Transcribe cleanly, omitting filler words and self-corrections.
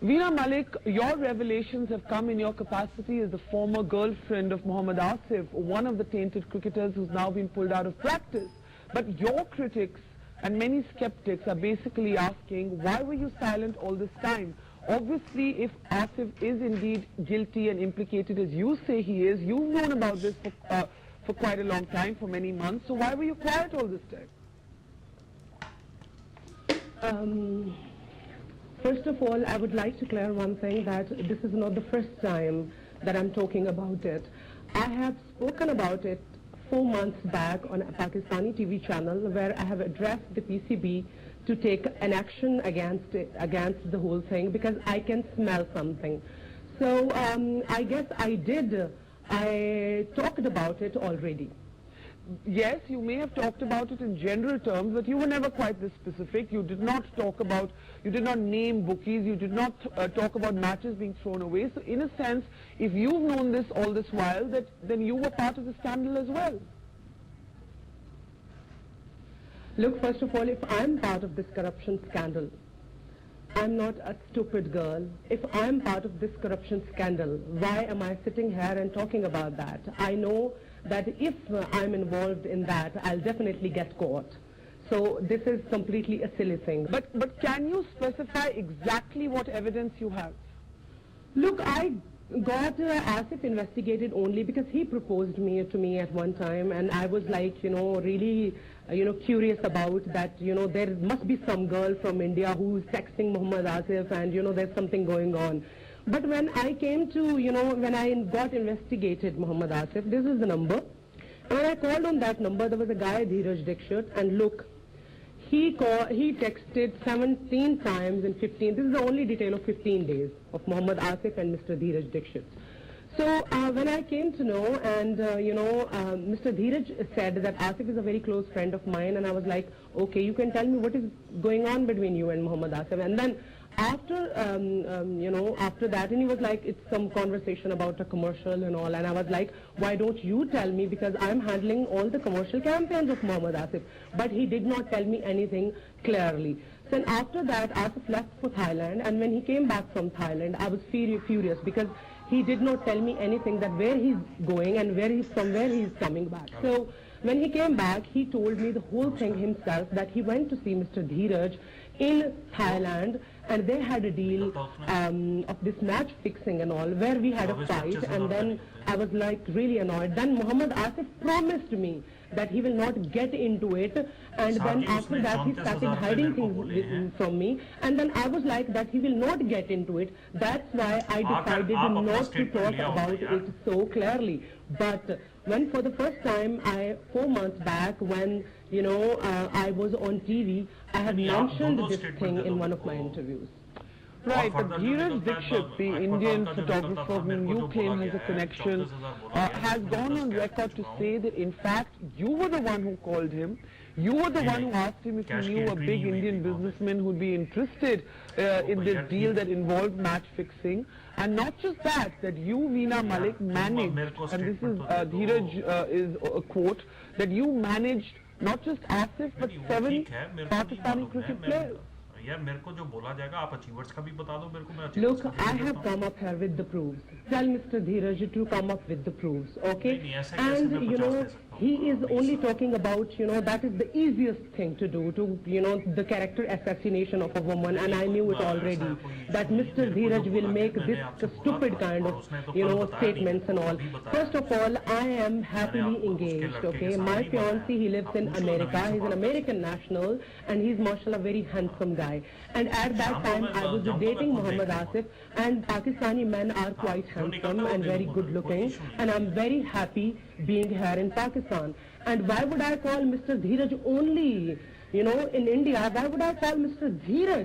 Veena Malik, your revelations have come in your capacity as the former girlfriend of Mohammad Asif, one of the tainted cricketers who's now been pulled out of practice. But your critics and many skeptics are basically asking, why were you silent all this time? Obviously, if Asif is indeed guilty and implicated as you say he is, you've known about this for quite a long time, for many months, so why were you quiet all this time? First of all, I would like to clear one thing, that this is not the first time that I'm talking about it. I have spoken about it 4 months back on a Pakistani TV channel, where I have addressed the PCB to take an action against the whole thing, because I can smell something. So I guess I talked about it already. Yes, you may have talked about it in general terms, but you were never quite this specific. You did not name bookies, you did not talk about matches being thrown away. So in a sense, if you've known this all this while, then you were part of the scandal as well. Look, first of all, if I'm part of this corruption scandal, I'm not a stupid girl. If I'm part of this corruption scandal, why am I sitting here and talking about that? I know that if I'm involved in that, I'll definitely get caught. So this is completely a silly thing. But can you specify exactly what evidence you have? Look, I got Asif investigated only because he proposed to me at one time, and I was like, really, curious about that, there must be some girl from India who's texting Mohammad Asif, and, there's something going on. But when I came to, when I got investigated Mohammad Asif, this is the number. And when I called on that number, there was a guy, Dheeraj Dixit, and look, he texted 17 times in 15, this is the only detail of 15 days of Mohammad Asif and Mr. Dheeraj Dixit. So when I came to know, and Mr. Dheeraj said that Asif is a very close friend of mine, and I was like, okay, you can tell me what is going on between you and Mohammad Asif. And then after that, and he was like, it's some conversation about a commercial and all, and I was like, why don't you tell me, because I'm handling all the commercial campaigns of Mohammad Asif. But he did not tell me anything clearly. Then after that, Asif left for Thailand, and when he came back from Thailand, I was furious because he did not tell me anything, that where he's going and from where he's coming back. So when he came back, he told me the whole thing himself, that he went to see Mr. Dheeraj in Thailand, and they had a deal of this match fixing and all, where we had a fight, and then I was like really annoyed. Then Mohammad Asif promised me that he will not get into it, and then after that he started hiding things from me, and then I was like that he will not get into it. That's why I decided not to talk about it so clearly. But when for the first time, 4 months back, when I was on TV, I had mentioned this thing in one of my interviews. Right, but Dheeraj Dixit, the Indian photographer whom you claim has a connection, has gone on record to say that in fact you were the one who called him. You were the one who asked him if he knew a big Indian businessman who would be interested in this deal that involved match fixing. And not just that, that you, Veena Malik, managed, and this is Dheeraj is a quote, that you managed not just Asif but 7 Pakistani cricket players. Look, I have come up here with the proofs. Tell Mr. Dheeraj to come up with the proofs, okay? And he is only talking about, that is the easiest thing to do, the character assassination of a woman, and I knew it already, that Mr. Dheeraj will make this stupid kind of, statements and all. First of all, I am happily engaged, okay? My fiancé, he lives in America, he's an American national, and he's, mashallah, a very handsome guy. And at that time, I was dating Mohammad Asif, and Pakistani men are quite handsome and very good looking, and I'm very happy being here in Pakistan. And why would I call Mr. Dheeraj only, in India, why would I call Mr. Dheeraj?